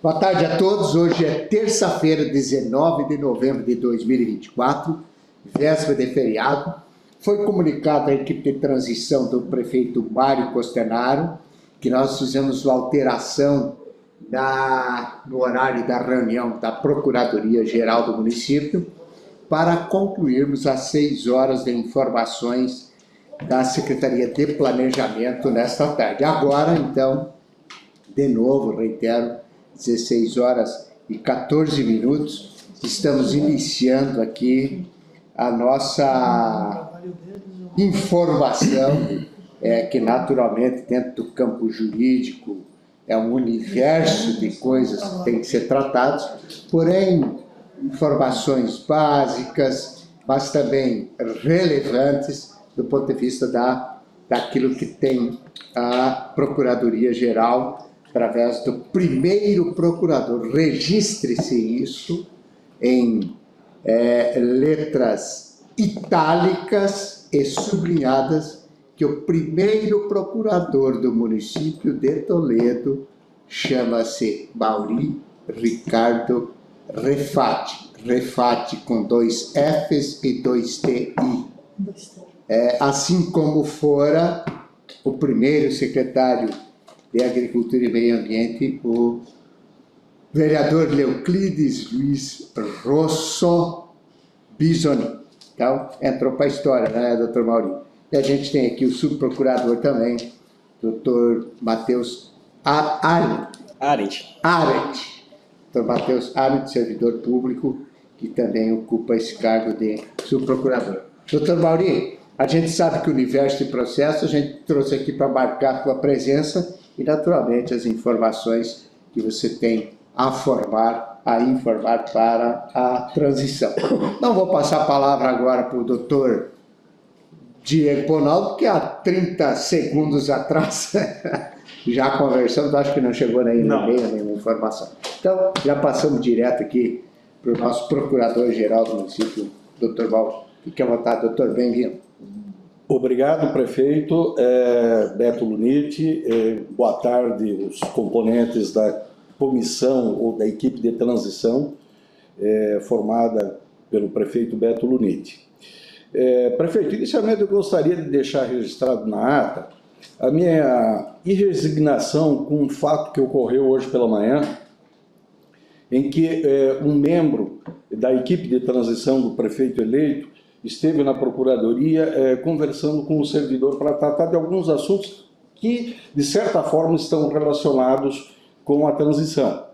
Boa tarde a todos. Hoje é terça-feira, 19 de novembro de 2024, véspera de feriado. Foi comunicado à equipe de transição do prefeito Mário Costenaro que nós fizemos uma alteração no horário da reunião da Procuradoria-Geral do município para concluirmos às 6 horas de informações da Secretaria de Planejamento nesta tarde. Agora, então, de novo, reitero, 16 horas e 14 minutos, estamos iniciando aqui a nossa informação, que naturalmente dentro do campo jurídico é um universo de coisas que tem que ser tratados, porém, informações básicas, mas também relevantes do ponto de vista daquilo que tem a Procuradoria-Geral através do primeiro procurador. Registre-se isso em letras itálicas e sublinhadas, que o primeiro procurador do município de Toledo chama-se Mauri Ricardo Refati. Refati com 2 Fs e 2 TI. Assim como fora o primeiro secretário de Agricultura e Meio Ambiente, o vereador Leuclides Luiz Rosso Bisoni. Então, entrou para a história, né, doutor Mauri? E a gente tem aqui o subprocurador também, doutor Matheus Arendt. Doutor Matheus Arendt, servidor público, que também ocupa esse cargo de subprocurador. Doutor Mauri, a gente sabe que o universo de processo a gente trouxe aqui para marcar a tua presença e, naturalmente, as informações que você tem a informar para a transição. Não vou passar a palavra agora para o doutor Diego Bonaldo, que há 30 segundos atrás já conversamos, acho que não chegou nenhuma informação. Então, já passamos direto aqui para o nosso procurador-geral do município, doutor Valdo. Fique à vontade, doutor, bem-vindo. Obrigado, prefeito Beto Luniti. Boa tarde, os componentes da comissão ou da equipe de transição formada pelo prefeito Beto Luniti. Prefeito, inicialmente eu gostaria de deixar registrado na ata a minha irresignação com um fato que ocorreu hoje pela manhã, em que um membro da equipe de transição do prefeito eleito esteve na Procuradoria conversando com o servidor para tratar de alguns assuntos que, de certa forma, estão relacionados com a transição.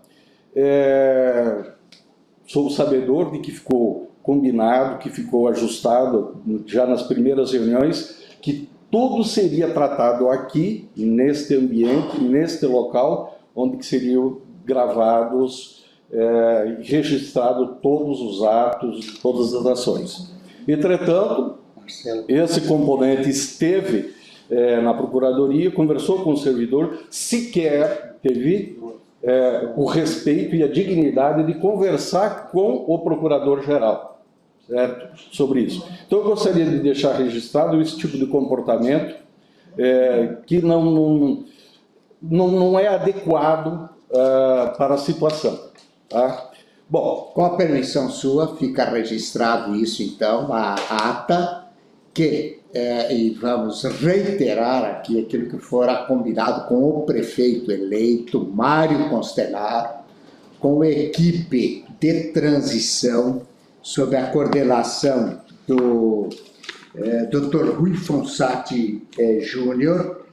Sou sabedor de que ficou combinado, que ficou ajustado já nas primeiras reuniões, que tudo seria tratado aqui, neste ambiente, neste local, onde seriam gravados e registrados todos os atos, todas as ações. Entretanto, esse componente esteve na Procuradoria, conversou com o servidor, sequer teve o respeito e a dignidade de conversar com o Procurador-Geral, certo? Sobre isso. Então, eu gostaria de deixar registrado esse tipo de comportamento que não é adequado para a situação, tá? Bom, com a permissão sua, fica registrado isso, então, a ata, e vamos reiterar aqui aquilo que fora combinado com o prefeito eleito, Mário Costenaro, com a equipe de transição, sob a coordenação do Dr. Rui Fonsati Júnior,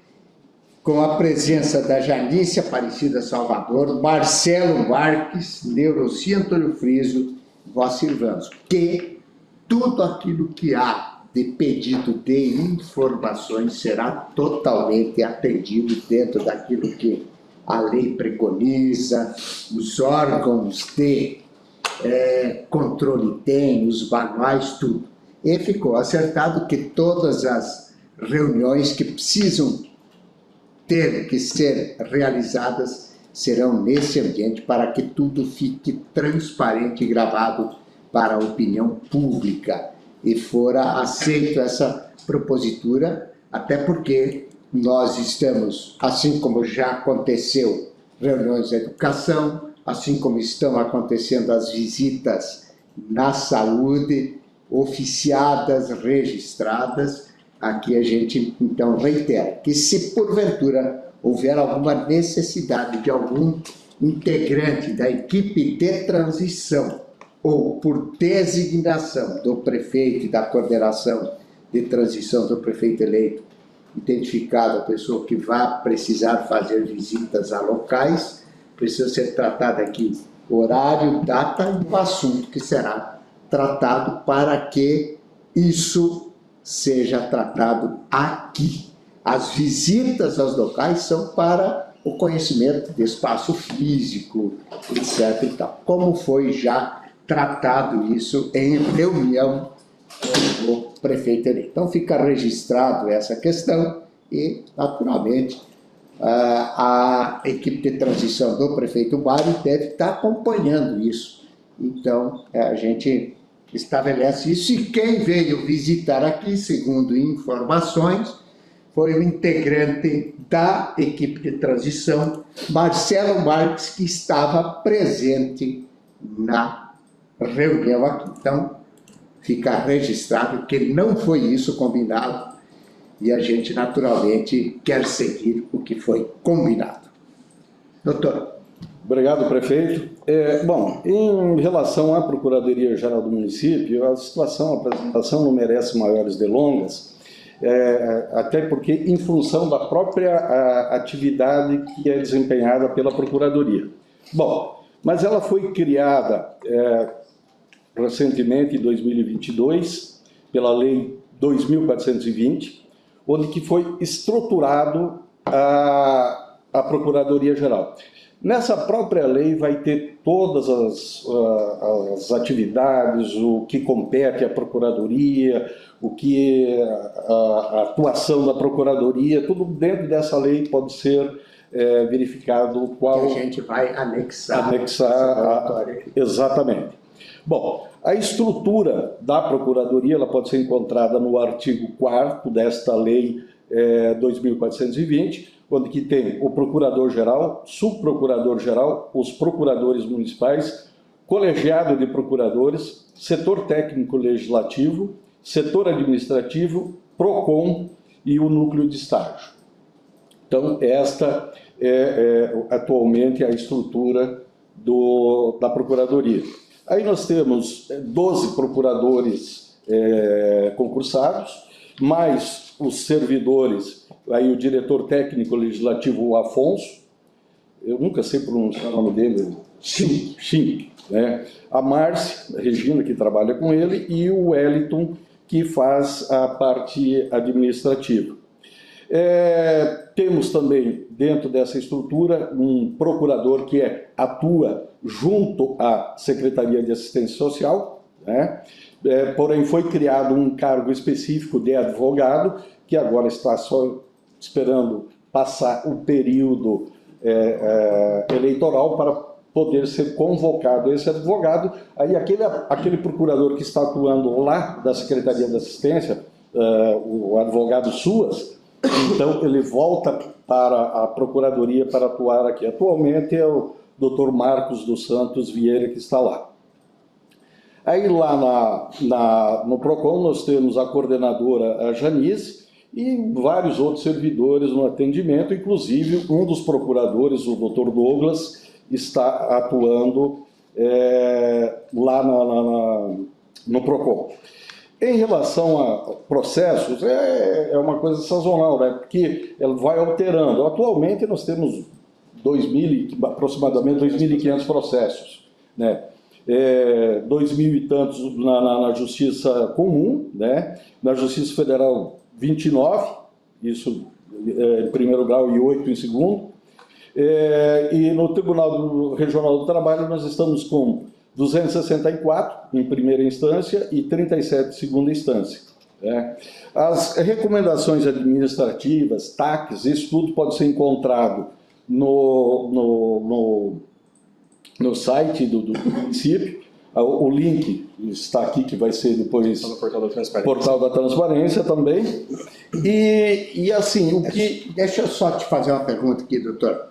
com a presença da Janice Aparecida Salvador, Marcelo Marques, Neuroci Antônio Friso, Vossir Vans, que tudo aquilo que há de pedido de informações será totalmente atendido dentro daquilo que a lei preconiza, os órgãos de controle têm, os manuais, tudo. E ficou acertado que todas as reuniões que precisam ter que ser realizadas serão nesse ambiente para que tudo fique transparente e gravado para a opinião pública. E fora aceito essa propositura, até porque nós estamos, assim como já aconteceu, reuniões de educação, assim como estão acontecendo as visitas na saúde, oficiadas, registradas. Aqui a gente, então, reitera que se porventura houver alguma necessidade de algum integrante da equipe de transição ou por designação do prefeito e da coordenação de transição do prefeito eleito, identificada a pessoa que vai precisar fazer visitas a locais, precisa ser tratada aqui horário, data e o assunto que será tratado para que isso seja tratado aqui. As visitas aos locais são para o conhecimento de espaço físico, etc. E tal. Como foi já tratado isso em reunião com o prefeito eleito. Então fica registrado essa questão e, naturalmente, a equipe de transição do prefeito Mário deve estar acompanhando isso. Então, a gente estabelece isso, e quem veio visitar aqui, segundo informações, foi o integrante da equipe de transição, Marcelo Marques, que estava presente na reunião aqui. Então, fica registrado que não foi isso combinado, e a gente, naturalmente, quer seguir o que foi combinado. Doutor. Obrigado, prefeito. Bom, em relação à Procuradoria-Geral do Município, a situação, a apresentação não merece maiores delongas, até porque em função da própria atividade que é desempenhada pela Procuradoria. Bom, mas ela foi criada recentemente, em 2022, pela Lei 2.420, onde que foi estruturado a Procuradoria-Geral. Nessa própria lei vai ter todas as atividades, o que compete à Procuradoria, o que a atuação da Procuradoria, tudo dentro dessa lei pode ser verificado qual... Que a gente vai anexar. Exatamente. Bom, a estrutura da Procuradoria ela pode ser encontrada no artigo 4º desta lei 2.420, onde que tem o Procurador-Geral, Subprocurador-Geral, os Procuradores Municipais, Colegiado de Procuradores, Setor Técnico Legislativo, Setor Administrativo, PROCON e o Núcleo de Estágio. Então, esta é atualmente a estrutura da Procuradoria. Aí nós temos 12 procuradores concursados, mais os servidores, aí o diretor técnico legislativo, o Afonso, eu nunca sei pronunciar o nome dele, Chim, né? A Márcia Regina, que trabalha com ele, e o Wellington, que faz a parte administrativa. Temos também, dentro dessa estrutura, um procurador que atua junto à Secretaria de Assistência Social, né? Porém foi criado um cargo específico de advogado, que agora está só esperando passar o período eleitoral para poder ser convocado esse advogado. Aí aquele procurador que está atuando lá da Secretaria de Assistência, o advogado Suas, então ele volta para a Procuradoria para atuar aqui. Atualmente é o Dr. Marcos dos Santos Vieira que está lá. Aí lá no PROCON nós temos a coordenadora a Janice e vários outros servidores no atendimento, inclusive um dos procuradores, o Dr. Douglas, está atuando lá no PROCON. Em relação a processos, é uma coisa sazonal, né? Porque ela vai alterando. Atualmente nós temos aproximadamente 2.500 processos, né? 2.000 e tantos na Justiça Comum, né? Na Justiça Federal 29, isso em primeiro grau e 8 em segundo. E no Tribunal Regional do Trabalho nós estamos com 264 em primeira instância e 37 em segunda instância. Né? As recomendações administrativas, TACs, isso tudo pode ser encontrado no site do município. O link está aqui, que vai ser depois no Portal da Transparência. Portal da Transparência também. E assim, o que... Deixa eu só te fazer uma pergunta aqui, doutor.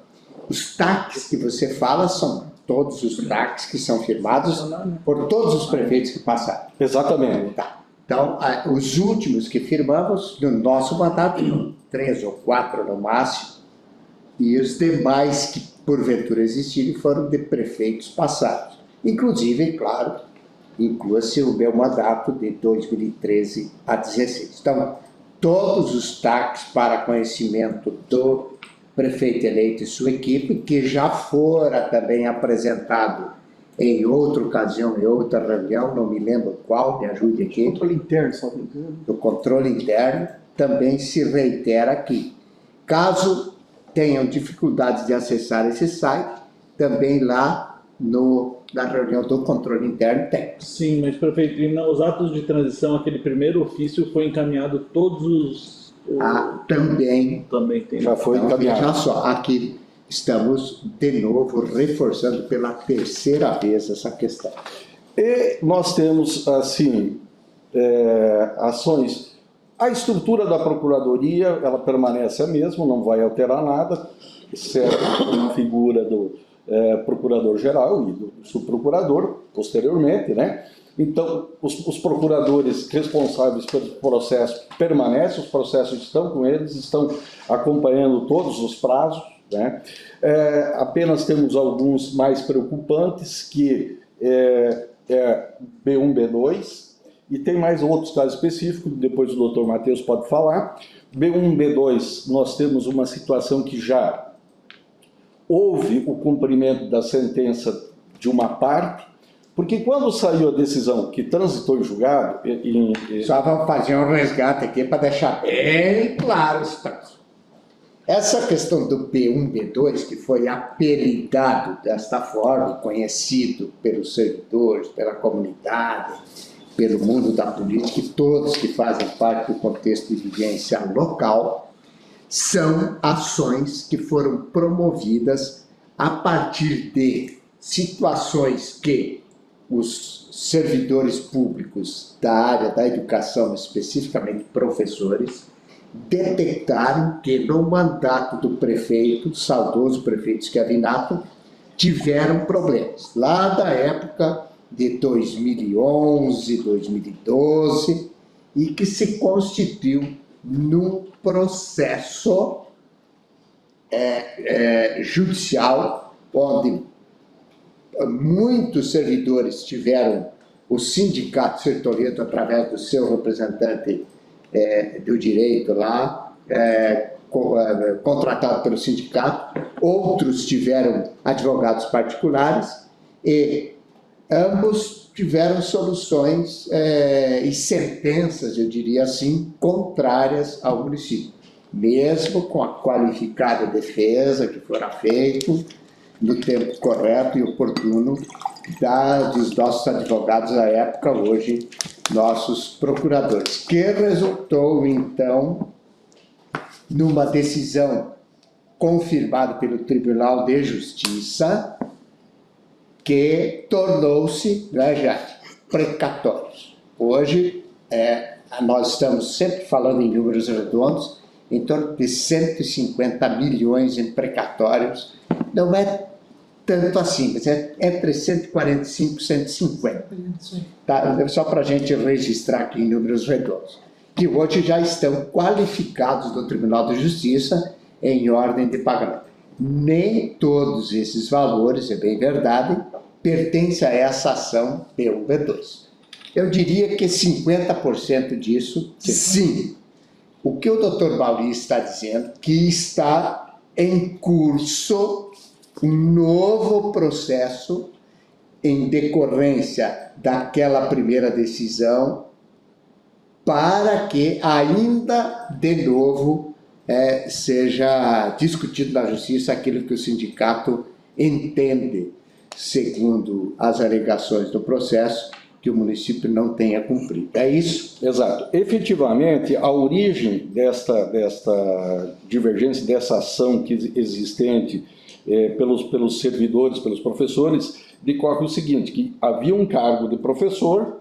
Os TACs que você fala são todos os TACs que são firmados por todos os prefeitos que passaram. Exatamente. Tá. Então, os últimos que firmamos no nosso mandato, 3 ou 4 no máximo, e os demais que porventura existirem foram de prefeitos passados. Inclusive, claro, inclua-se o meu mandato de 2013 a 2016. Então, todos os TACs para conhecimento do prefeito eleito e sua equipe, que já fora também apresentado em outra ocasião, em outra reunião, não me lembro qual, me ajude aqui. Controle interno, só me engano. Do controle interno, também se reitera aqui. Caso tenham dificuldades de acessar esse site, também lá na reunião do controle interno tem. Sim, mas prefeito, e nos atos de transição, aquele primeiro ofício foi encaminhado todos os... Também tem. Já foi então, encaminhado. veja só, aqui estamos de novo reforçando pela terceira vez essa questão. E nós temos, assim, ações. A estrutura da Procuradoria, ela permanece a mesma, não vai alterar nada, exceto a figura do Procurador-Geral e do Subprocurador, posteriormente, né? Então, os procuradores responsáveis pelo processo permanecem, os processos estão com eles, estão acompanhando todos os prazos, né? Apenas temos alguns mais preocupantes, que B1, B2, e tem mais outros casos específicos, depois o Dr. Matheus pode falar. B1, B2, nós temos uma situação que já houve o cumprimento da sentença de uma parte, porque quando saiu a decisão que transitou em julgado... Só vamos fazer um resgate aqui para deixar bem claro isso. Essa questão do B1, B2, que foi apelidado desta forma, conhecido pelos servidores, pela comunidade, pelo mundo da política, e todos que fazem parte do contexto de vivência local, são ações que foram promovidas a partir de situações que os servidores públicos da área da educação, especificamente professores, detectaram que no mandato do prefeito, saudoso prefeito Schiavinato, tiveram problemas. Lá da época de 2011, 2012, e que se constituiu num processo judicial, onde muitos servidores tiveram o sindicato setorial, através do seu representante do direito lá, contratado pelo sindicato, outros tiveram advogados particulares, e ambos tiveram soluções e sentenças, eu diria assim, contrárias ao município, mesmo com a qualificada defesa que fora feito no tempo correto e oportuno dos nossos advogados da época, hoje nossos procuradores, que resultou então numa decisão confirmada pelo Tribunal de Justiça, que tornou-se, precatório. Hoje, nós estamos sempre falando em números redondos, em torno de 150 milhões em precatórios. Não é tanto assim, mas é entre 145 e 150. Tá? Só para a gente registrar aqui em números redondos, que hoje já estão qualificados no Tribunal de Justiça em ordem de pagamento. Nem todos esses valores, é bem verdade, pertencem a essa ação B1, B2. Eu diria que 50% disso, sim. O que o Dr. Bauli está dizendo, que está em curso um novo processo em decorrência daquela primeira decisão, para que ainda de novo seja discutido na justiça aquilo que o sindicato entende, segundo as alegações do processo, que o município não tenha cumprido. É isso? Exato. Efetivamente, a origem desta divergência, dessa ação que existente pelos servidores, pelos professores, decorre o seguinte, que havia um cargo de professor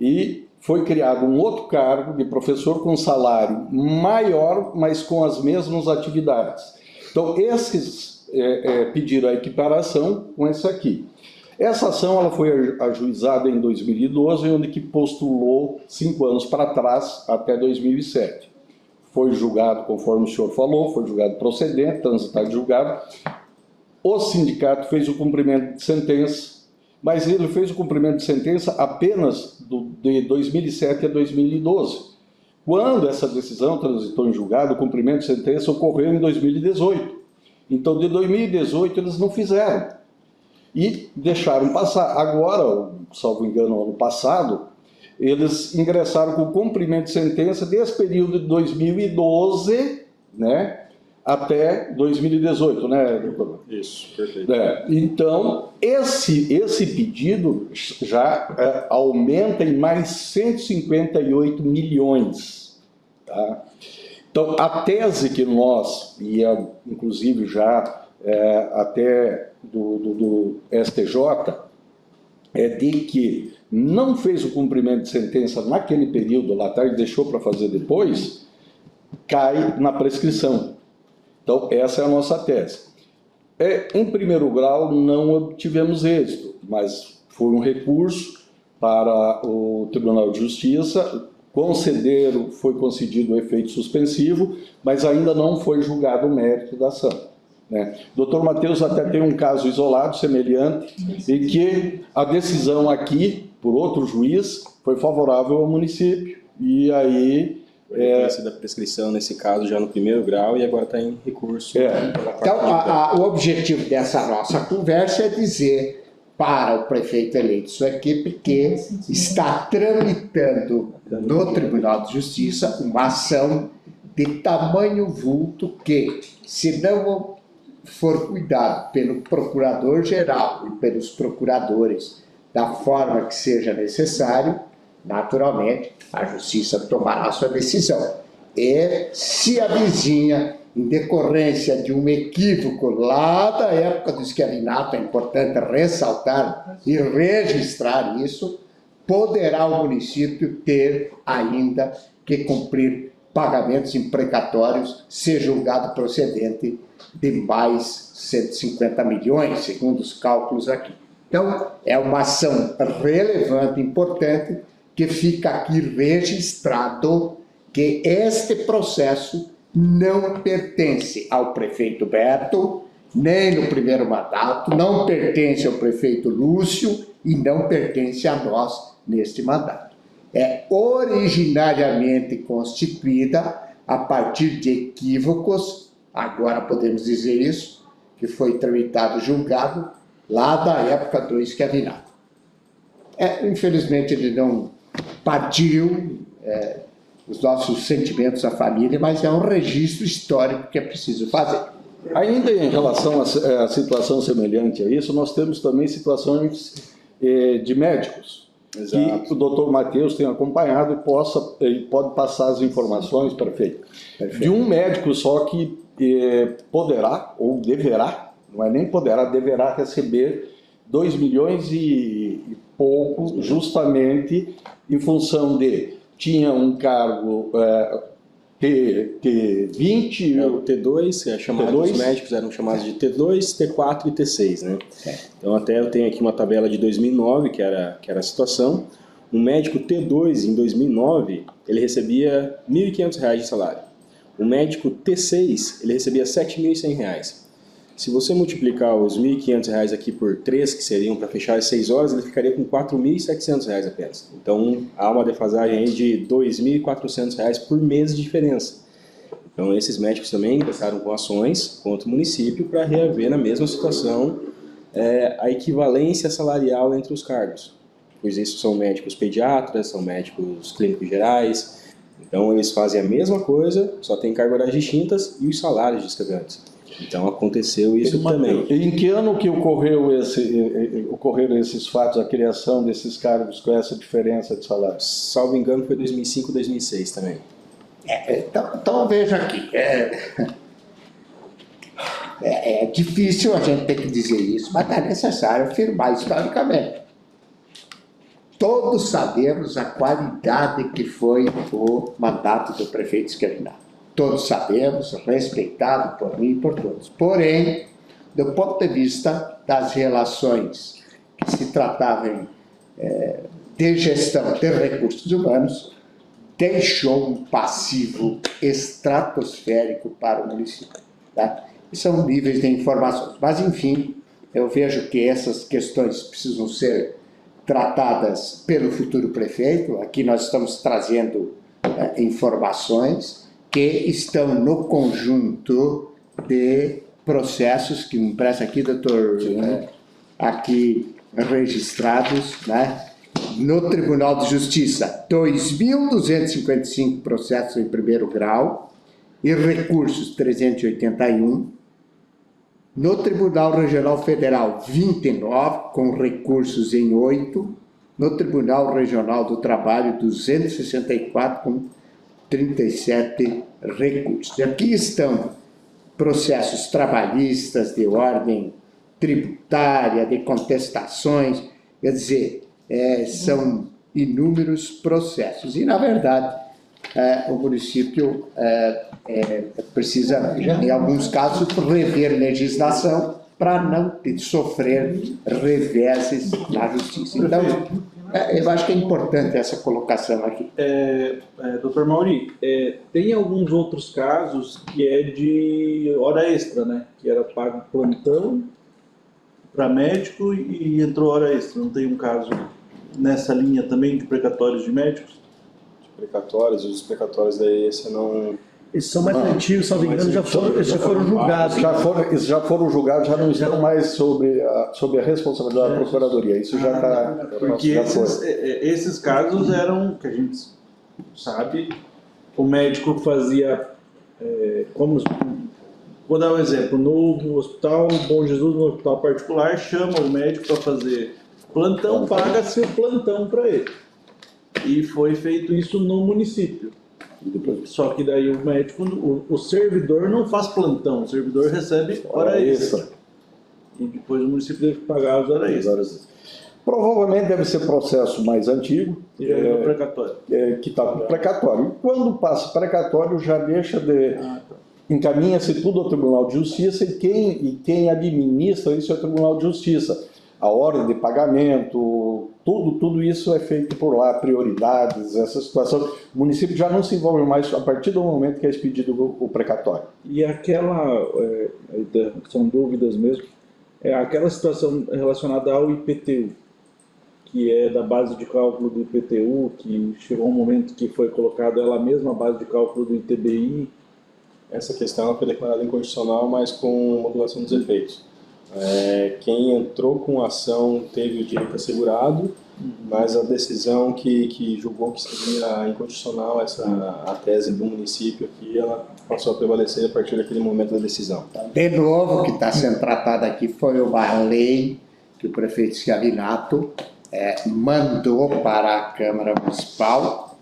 e foi criado um outro cargo de professor com salário maior, mas com as mesmas atividades. Então, esses pediram a equiparação com essa aqui. Essa ação ela foi ajuizada em 2012, onde que postulou 5 anos para trás, até 2007. Foi julgado, conforme o senhor falou, foi julgado procedente, transitado de julgado. O sindicato fez o cumprimento de sentença, mas ele fez o cumprimento de sentença apenas de 2007 a 2012. Quando essa decisão transitou em julgado, o cumprimento de sentença ocorreu em 2018. Então, de 2018, eles não fizeram. E deixaram passar. Agora, salvo engano, ano passado, eles ingressaram com o cumprimento de sentença desse período de 2012, né, até 2018, né, doutor? Isso, perfeito. Então, esse pedido já aumenta em mais 158 milhões. Tá? Então, a tese que nós, inclusive já até do STJ, é de que não fez o cumprimento de sentença naquele período lá atrás, deixou para fazer depois, cai na prescrição. Então, essa é a nossa tese. Em primeiro grau, não obtivemos êxito, mas foi um recurso para o Tribunal de Justiça, foi concedido o efeito suspensivo, mas ainda não foi julgado o mérito da ação. Né? O Dr. Matheus até tem um caso isolado, semelhante, e que a decisão aqui, por outro juiz, foi favorável ao município, e aí... da prescrição nesse caso já no primeiro grau e agora está em recurso. Então, o objetivo dessa nossa conversa é dizer para o prefeito eleito e sua equipe que está tramitando no Tribunal de Justiça uma ação de tamanho vulto que, se não for cuidado pelo procurador-geral e pelos procuradores da forma que seja necessário, naturalmente, a Justiça tomará sua decisão. E se avizinha, em decorrência de um equívoco lá da época do escravinato, é importante ressaltar e registrar isso, poderá o município ter ainda que cumprir pagamentos imprecatórios, ser julgado procedente de mais 150 milhões, segundo os cálculos aqui. Então, é uma ação relevante, importante, que fica aqui registrado que este processo não pertence ao prefeito Beto, nem no primeiro mandato, não pertence ao prefeito Lúcio e não pertence a nós neste mandato. É originariamente constituída a partir de equívocos, agora podemos dizer isso, que foi tramitado e julgado lá da época do escravinato. Infelizmente ele não partiu os nossos sentimentos à família, mas é um registro histórico que é preciso fazer. Ainda em relação à situação semelhante a isso, nós temos também situações de médicos. Exato. Que o doutor Matheus tem acompanhado e pode passar as informações, prefeito. De um médico só que poderá, ou deverá, não é nem poderá, deverá receber 2 milhões e pouco, justamente em função de tinha um cargo T20... o T2, que é chamado, T2. Os médicos eram chamados de T2, T4 e T6, né? Então até eu tenho aqui uma tabela de 2009, que era a situação. Um médico T2, em 2009, ele recebia R$ 1.500 de salário. O médico T6, ele recebia R$ 7.100. Se você multiplicar os R$ 1.500 aqui por 3, que seriam para fechar as 6 horas, ele ficaria com R$ 4.700 apenas. Então, há uma defasagem aí de R$ 2.400 por mês de diferença. Então, esses médicos também ingressaram com ações contra o município para reaver na mesma situação a equivalência salarial entre os cargos. Pois isso são médicos pediatras, são médicos clínicos gerais. Então, eles fazem a mesma coisa, só tem cargas horárias distintas e os salários discrepantes. Então aconteceu isso também. Em que ano que ocorreram esses fatos, a criação desses cargos com essa diferença de salário? Salvo engano foi 2005, 2006 também. Então veja aqui, é difícil a gente ter que dizer isso, mas é necessário afirmar historicamente. Todos sabemos a qualidade que foi o mandato do prefeito Schiavinato. Todos sabemos, respeitado por mim e por todos. Porém, do ponto de vista das relações que se tratavam de gestão de recursos humanos, deixou um passivo estratosférico para o município. Tá? São níveis de informações. Mas, enfim, eu vejo que essas questões precisam ser tratadas pelo futuro prefeito. Aqui nós estamos trazendo informações que estão no conjunto de processos que me presta aqui, doutor, aqui registrados, né? No Tribunal de Justiça, 2.255 processos em primeiro grau e recursos 381. No Tribunal Regional Federal, 29, com recursos em 8. No Tribunal Regional do Trabalho, 264, com 37 recursos. E aqui estão processos trabalhistas de ordem tributária, de contestações, quer dizer, são inúmeros processos. E, na verdade, o município precisa, em alguns casos, rever legislação para não sofrer reveses na justiça. Então, eu acho que é importante essa colocação aqui. Doutor Mauri, tem alguns outros casos que é de hora extra, né? Que era pago plantão para médico e entrou hora extra. Não tem um caso nessa linha também de precatórios de médicos? Os precatórios daí, esse não... Esses são mais antigos, se não me engano, já foram julgados. Já foram julgados, já não estão mais sob a responsabilidade da Procuradoria. Isso já está... Porque esses casos eram, que a gente sabe, o médico fazia, vou dar um exemplo, no Hospital Bom Jesus, no hospital particular, chama o médico para fazer plantão, paga-se o plantão para ele. E foi feito isso no município. Só que daí o médico, o servidor não faz plantão, o servidor recebe hora extra. E depois o município deve pagar as horas extras. Provavelmente deve ser processo mais antigo. E já é precatório. Que está precatório. E quando passa precatório, já deixa de... Encaminha-se tudo ao Tribunal de Justiça e quem administra isso é o Tribunal de Justiça. A ordem de pagamento, tudo isso é feito por lá, prioridades, essa situação. O município já não se envolve mais a partir do momento que é expedido o precatório. E aquela, são dúvidas mesmo, aquela situação relacionada ao IPTU, que é da base de cálculo do IPTU, que chegou um momento que foi colocado ela mesma a base de cálculo do ITBI. Essa questão foi declarada inconstitucional, mas com modulação dos efeitos. Quem entrou com a ação teve o direito assegurado, mas a decisão que julgou que seria inconstitucional a tese do município aqui, ela passou a prevalecer a partir daquele momento da decisão. De novo, o que está sendo tratado aqui foi uma lei que o prefeito Schiavinato mandou para a Câmara Municipal,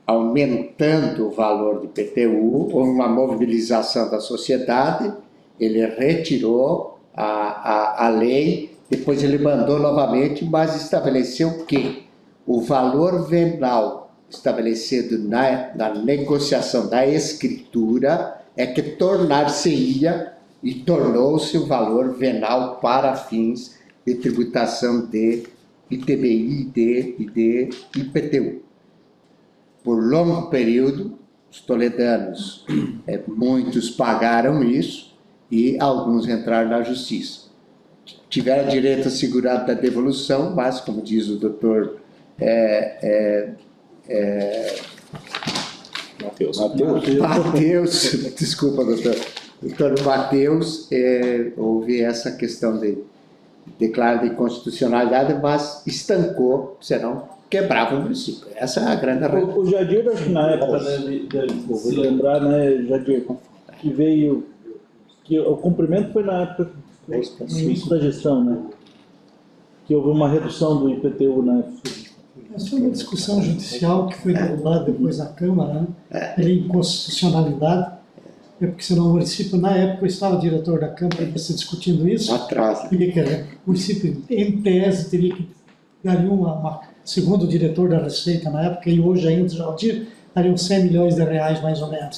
aumentando o valor do IPTU, houve uma mobilização da sociedade, ele retirou a lei, depois ele mandou novamente, mas estabeleceu que o valor venal estabelecido na negociação da escritura é que tornar-se-ia e tornou-se o valor venal para fins de tributação de ITBI e de IPTU. Por longo período, os toledanos, muitos pagaram isso, e alguns entraram na justiça. Tiveram direito assegurado da devolução, mas, como diz o doutor Matheus, desculpa, doutor Matheus, houve essa questão de declarar de inconstitucionalidade, mas estancou, senão quebrava o município. Essa é a grande realidade. O Jadir, acho que na época, vou lembrar, né, Jadir, que veio... que o cumprimento foi na época do início da gestão, né? Que houve uma redução do IPTU na época. Essa foi uma discussão judicial que foi derrubada depois na Câmara, né? Pela inconstitucionalidade. Porque senão o município, na época, eu estava diretor da Câmara e você discutindo isso. Atrás. O município, em tese, teria que dar segundo o diretor da Receita na época, e hoje ainda já dariam 100 milhões de reais mais ou menos.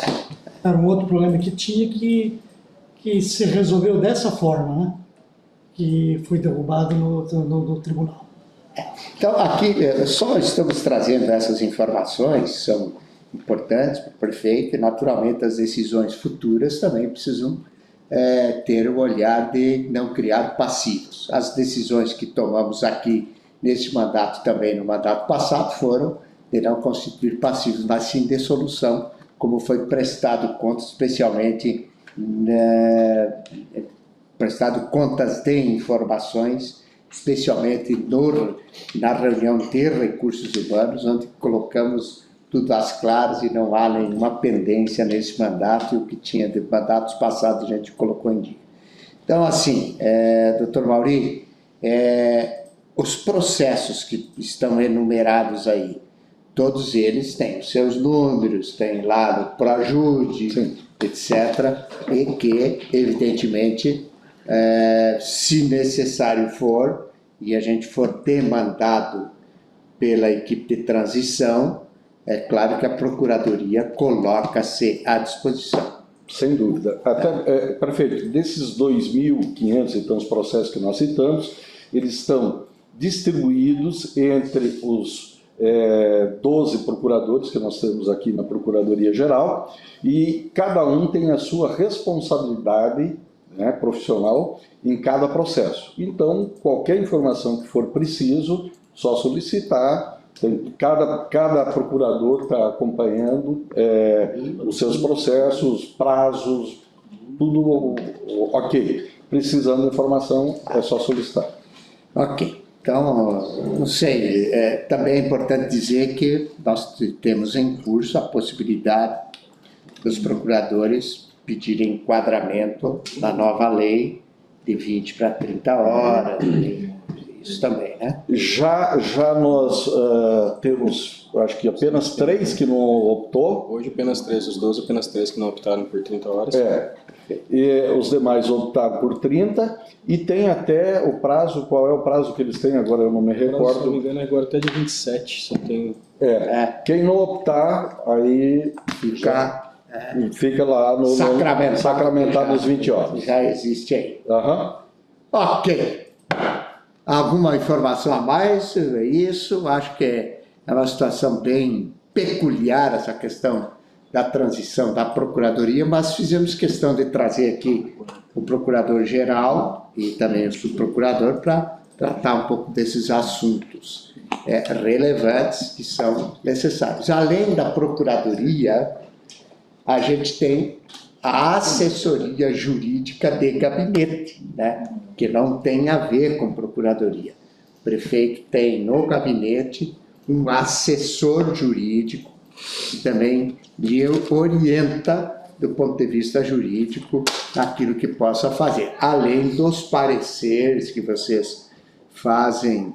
Era um outro problema que tinha que que se resolveu dessa forma, né? Que foi derrubado no tribunal. Então, aqui só estamos trazendo essas informações, são importantes para o prefeito, e naturalmente as decisões futuras também precisam ter o olhar de não criar passivos. As decisões que tomamos aqui neste mandato, também no mandato passado, foram de não constituir passivos, mas sim de solução, como foi prestado conta, especialmente prestado contas de informações, especialmente na reunião de recursos urbanos, onde colocamos tudo às claras e não há nenhuma pendência nesse mandato, e o que tinha de mandatos passados a gente colocou em dia. Então, assim, doutor Mauri, os processos que estão enumerados aí, todos eles têm os seus números, tem lá no Proajude, sim, etc., e que, evidentemente, se necessário for, e a gente for demandado pela equipe de transição, é claro que a Procuradoria coloca-se à disposição. Sem dúvida. Até, prefeito, desses 2.500 então, os processos que nós citamos, eles estão distribuídos entre os 12 procuradores que nós temos aqui na Procuradoria Geral, e cada um tem a sua responsabilidade, né, profissional em cada processo. Então, qualquer informação que for preciso, só solicitar. Cada procurador está acompanhando os seus processos, prazos, tudo ok. Precisando de informação, é só solicitar. Ok. Então, não sei, também é importante dizer que nós temos em curso a possibilidade dos procuradores pedirem enquadramento na nova lei de 20 para 30 horas, isso também, né? Já nós temos, acho que apenas 3 que não optou. Hoje apenas 3, os 12 apenas 3 que não optaram por 30 horas. E os demais optaram por 30, e tem até o prazo, qual é o prazo que eles têm agora, eu não me recordo. Se não me engano, agora até de 27, só tem... Quem não optar, aí fica lá no sacramentado nos 20 horas. Já existe aí. Ok. Alguma informação a mais? É isso, acho que é uma situação bem peculiar essa questão da transição da Procuradoria, mas fizemos questão de trazer aqui o Procurador-Geral e também o Subprocurador para tratar um pouco desses assuntos relevantes que são necessários. Além da Procuradoria, a gente tem a assessoria jurídica de gabinete, né? Que não tem a ver com Procuradoria. O prefeito tem no gabinete um assessor jurídico que também lhe orienta do ponto de vista jurídico naquilo que possa fazer, além dos pareceres que vocês fazem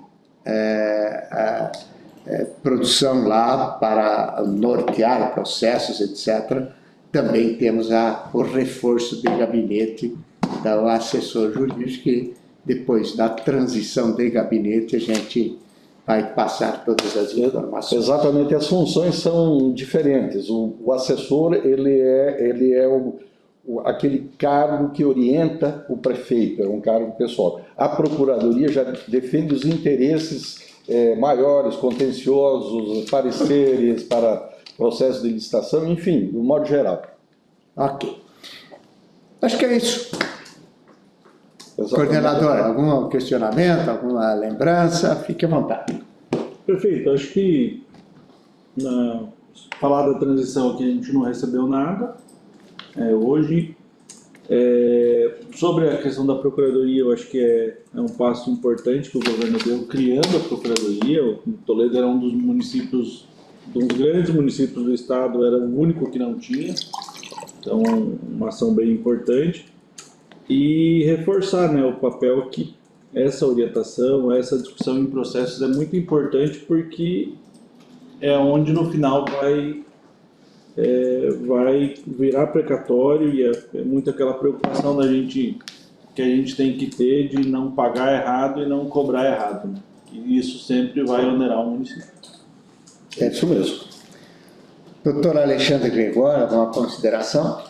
produção lá para nortear processos, etc. Também temos o reforço do gabinete do assessor jurídico, que depois da transição de gabinete a gente vai passar todas as informações. Exatamente, as funções são diferentes. O assessor, ele é aquele cargo que orienta o prefeito, é um cargo pessoal. A Procuradoria já defende os interesses maiores, contenciosos, pareceres para processo de licitação, enfim, de um modo geral. Ok. Acho que é isso. Coordenador, algum questionamento, alguma lembrança? Fique à vontade. Perfeito, acho que falar da transição aqui a gente não recebeu nada hoje. Sobre a questão da Procuradoria, eu acho que é um passo importante que o governo deu criando a Procuradoria. O Toledo era um dos municípios, dos grandes municípios do estado, era o único que não tinha. Então, uma ação bem importante. E reforçar, né, o papel que essa orientação, essa discussão em processos é muito importante, porque é onde no final vai virar precatório, e é muito aquela preocupação que a gente tem que ter de não pagar errado e não cobrar errado, né? E isso sempre vai onerar o município. É isso mesmo. Doutor Alexandre Gregório, alguma consideração?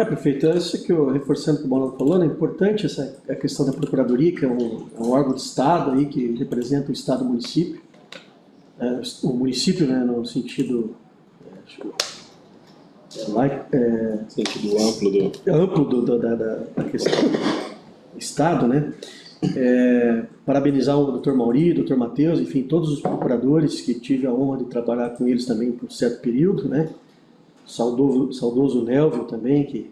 Prefeito, isso que eu, reforçando o que o Bono falou, é importante a questão da Procuradoria, que é um órgão de Estado aí, que representa o Estado e o município. O município, né, no sentido Sentido amplo da questão do Estado, né? Parabenizar o Dr. Mauri, o Dr. Matheus, enfim, todos os procuradores que tive a honra de trabalhar com eles também por um certo período, né? Saudoso Nelvio também, que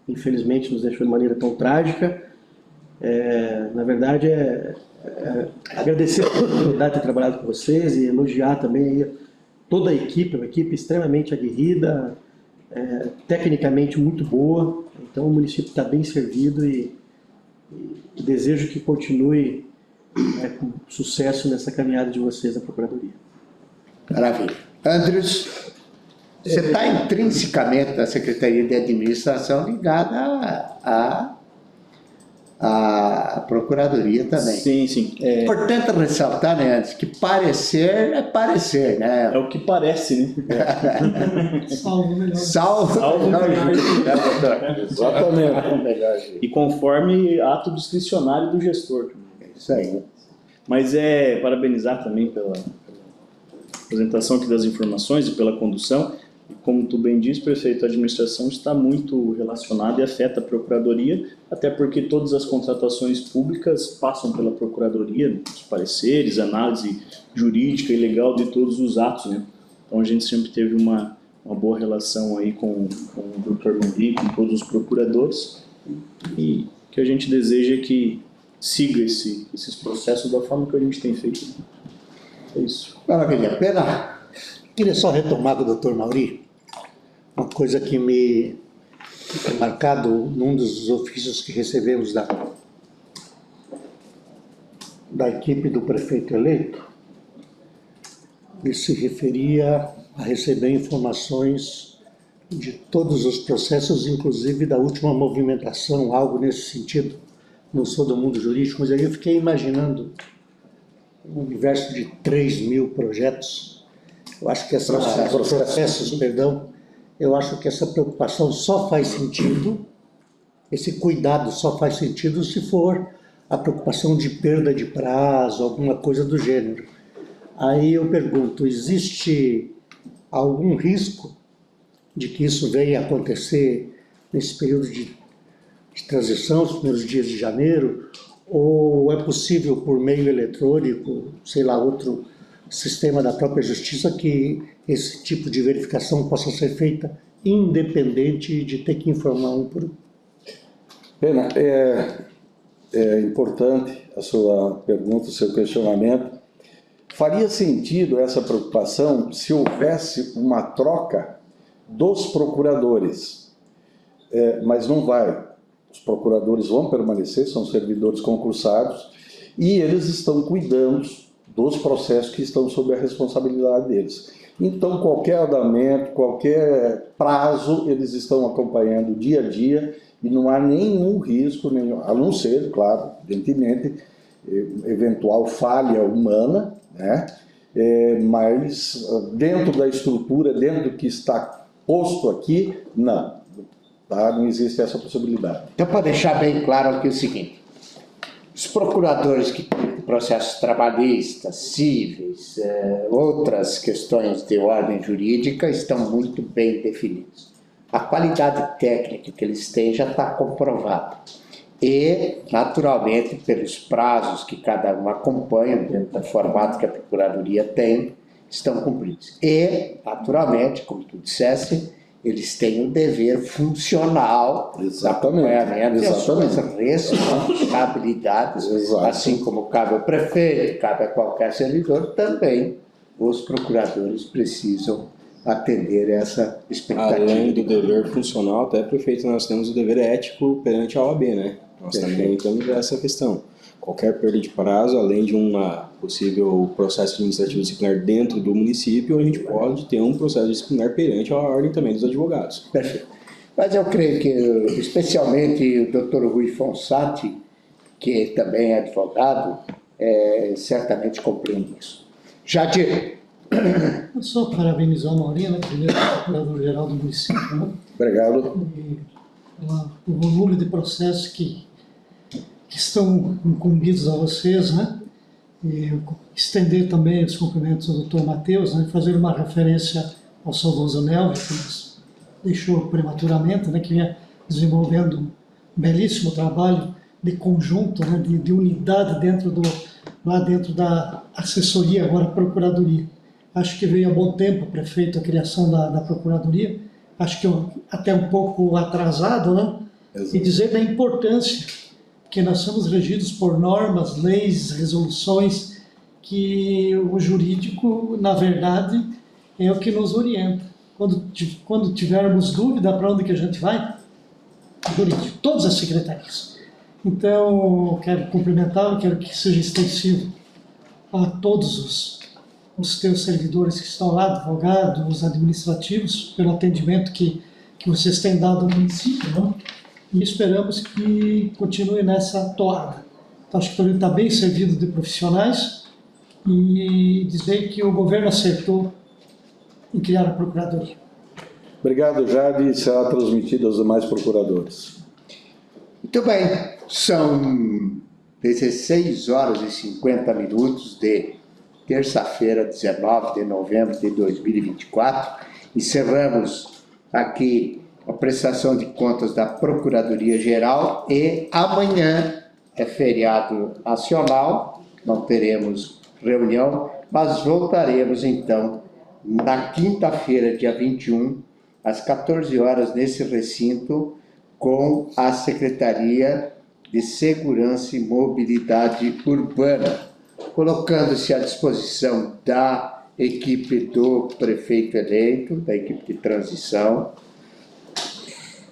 infelizmente nos deixou de maneira tão trágica. Na verdade, agradecer a oportunidade de ter trabalhado com vocês e elogiar também toda a equipe, uma equipe extremamente aguerrida, tecnicamente muito boa. Então o município está bem servido e desejo que continue com sucesso nessa caminhada de vocês na Procuradoria. Maravilha. Andres, você está intrinsecamente na Secretaria de Administração ligada à Procuradoria também. Sim, sim. Importante ressaltar, né, Andres, que parecer é parecer, né? É o que parece, né? Salvo melhor. Salvo melhor juiz. Exatamente. E conforme ato discricionário do gestor. É isso aí. Mas parabenizar também pela apresentação aqui das informações e pela condução. E como tu bem diz, prefeito, a administração está muito relacionada e afeta a Procuradoria, até porque todas as contratações públicas passam pela Procuradoria, os pareceres, análise jurídica e legal de todos os atos, né? Então a gente sempre teve uma boa relação aí com o Dr. Mauri, com todos os procuradores, e que a gente deseja que siga esses processos da forma que a gente tem feito. É isso. Maravilha. Pena. Queria só retomar com o Dr. Mauri uma coisa que me é marcado num dos ofícios que recebemos da equipe do prefeito eleito. Ele se referia a receber informações de todos os processos, inclusive da última movimentação, algo nesse sentido. Não sou do mundo jurídico, mas aí eu fiquei imaginando um universo de 3.000 projetos. Eu acho que eu acho que essa preocupação só faz sentido, esse cuidado só faz sentido se for a preocupação de perda de prazo, alguma coisa do gênero. Aí eu pergunto, existe algum risco de que isso venha a acontecer nesse período de transição, os primeiros dias de janeiro, ou é possível por meio eletrônico, sei lá, outro sistema da própria justiça, que esse tipo de verificação possa ser feita independente de ter que informar um por um? Pena, é importante a sua pergunta, o seu questionamento. Faria sentido essa preocupação se houvesse uma troca dos procuradores, mas não vai. Os procuradores vão permanecer, são servidores concursados, e eles estão cuidando dos processos que estão sob a responsabilidade deles. Então, qualquer andamento, qualquer prazo, eles estão acompanhando dia a dia e não há nenhum risco, a não ser, claro, evidentemente, eventual falha humana, né? Mas dentro da estrutura, dentro do que está posto aqui, não. Tá? Não existe essa possibilidade. Então, para deixar bem claro aqui o seguinte, os procuradores que têm processos trabalhistas, cíveis, outras questões de ordem jurídica estão muito bem definidos. A qualidade técnica que eles têm já está comprovada. E, naturalmente, pelos prazos que cada um acompanha, dentro do formato que a Procuradoria tem, estão cumpridos. E, naturalmente, como tu disseste, eles têm o dever funcional de acompanhamento e as suas responsabilidades, assim como cabe ao prefeito, cabe a qualquer servidor, também os procuradores precisam atender essa expectativa. Além do dever funcional, até, prefeito, nós temos o dever ético perante a OAB, né? Nós também temos essa questão. Qualquer perda de prazo, além de um possível processo administrativo disciplinar dentro do município, a gente pode ter um processo disciplinar perante a ordem também dos advogados. Perfeito. Mas eu creio que, especialmente o Dr. Rui Fonsati, que também é advogado, certamente compreende isso. Jadir. Eu só parabenizar o Maurinho, né, primeiro procurador-geral do município, né? Obrigado. E o volume de processos que estão incumbidos a vocês, né? E estender também os cumprimentos ao Dr. Matheus, né? Fazer uma referência ao saudoso Nelvio, que nos deixou prematuramente, né? Que vinha desenvolvendo um belíssimo trabalho de conjunto, né? de unidade lá dentro da assessoria, agora Procuradoria. Acho que veio a bom tempo, prefeito, a criação da Procuradoria. Acho que até um pouco atrasado, né? Exato. E dizer da importância que nós somos regidos por normas, leis, resoluções, que o jurídico, na verdade, é o que nos orienta. Quando tivermos dúvida para onde que a gente vai, jurídico, todas as secretarias. Então, quero cumprimentá-lo, quero que seja extensivo a todos os teus servidores que estão lá, advogados, administrativos, pelo atendimento que vocês têm dado ao município, não? E esperamos que continue nessa toada. Então, acho que o está bem servido de profissionais e dizer que o governo acertou em criar a Procuradoria. Obrigado, Jade. Será transmitido aos demais procuradores. Muito bem. São 16 horas e 50 minutos de terça-feira, 19 de novembro de 2024. Encerramos aqui a prestação de contas da Procuradoria-Geral e amanhã é feriado nacional, não teremos reunião, mas voltaremos então na quinta-feira, dia 21, às 14 horas, nesse recinto, com a Secretaria de Segurança e Mobilidade Urbana, colocando-se à disposição da equipe do prefeito eleito, da equipe de transição,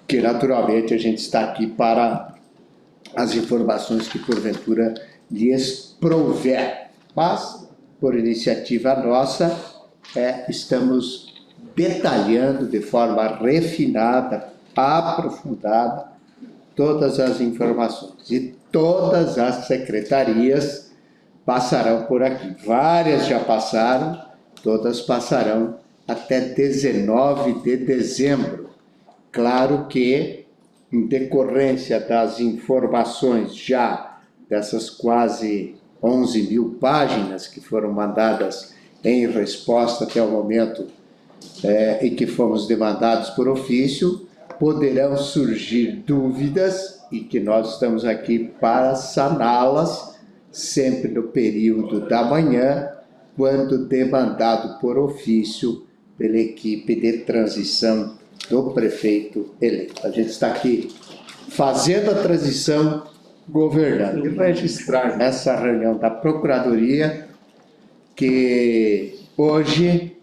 que naturalmente a gente está aqui para as informações que porventura lhes prouver. Mas, por iniciativa nossa, estamos detalhando de forma refinada, aprofundada, todas as informações. E todas as secretarias passarão por aqui. Várias já passaram, todas passarão até 19 de dezembro. Claro que, em decorrência das informações já dessas quase 11 mil páginas que foram mandadas em resposta até o momento e que fomos demandados por ofício, poderão surgir dúvidas e que nós estamos aqui para saná-las sempre no período da manhã, quando demandado por ofício pela equipe de transição do prefeito eleito. A gente está aqui fazendo a transição, governando. E registrar nessa reunião da Procuradoria que hoje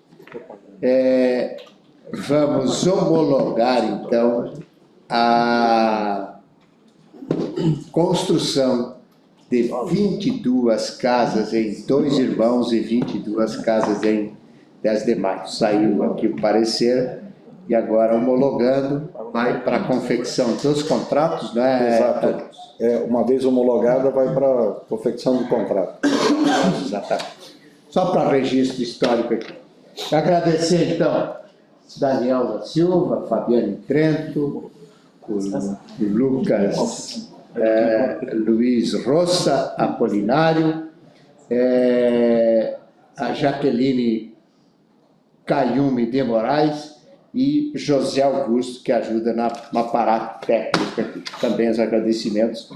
vamos homologar, então, a construção de 22 casas em 2 Irmãos e 22 casas em 10 de Maio. Saiu aqui o parecer e agora homologando, vai para a confecção dos contratos, não é? Exato. Uma vez homologada, vai para a confecção do contrato. Exatamente. Só para registro histórico aqui. Agradecer, então, Daniel da Silva, Fabiano Trento, o Lucas Luiz Roça Apolinário, a Jaqueline Caiume de Moraes e José Augusto, que ajuda na aparato técnico aqui. Também os agradecimentos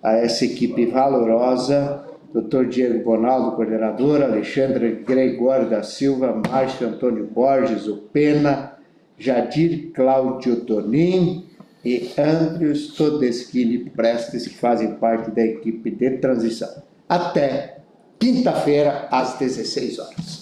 a essa equipe valorosa, Dr. Diego Bonaldo, coordenador, Alexandre Gregório da Silva, Márcio Antônio Borges, o Pena, Jadir Cláudio Donin e Andrius Todeschini Prestes, que fazem parte da equipe de transição. Até quinta-feira, às 16 horas.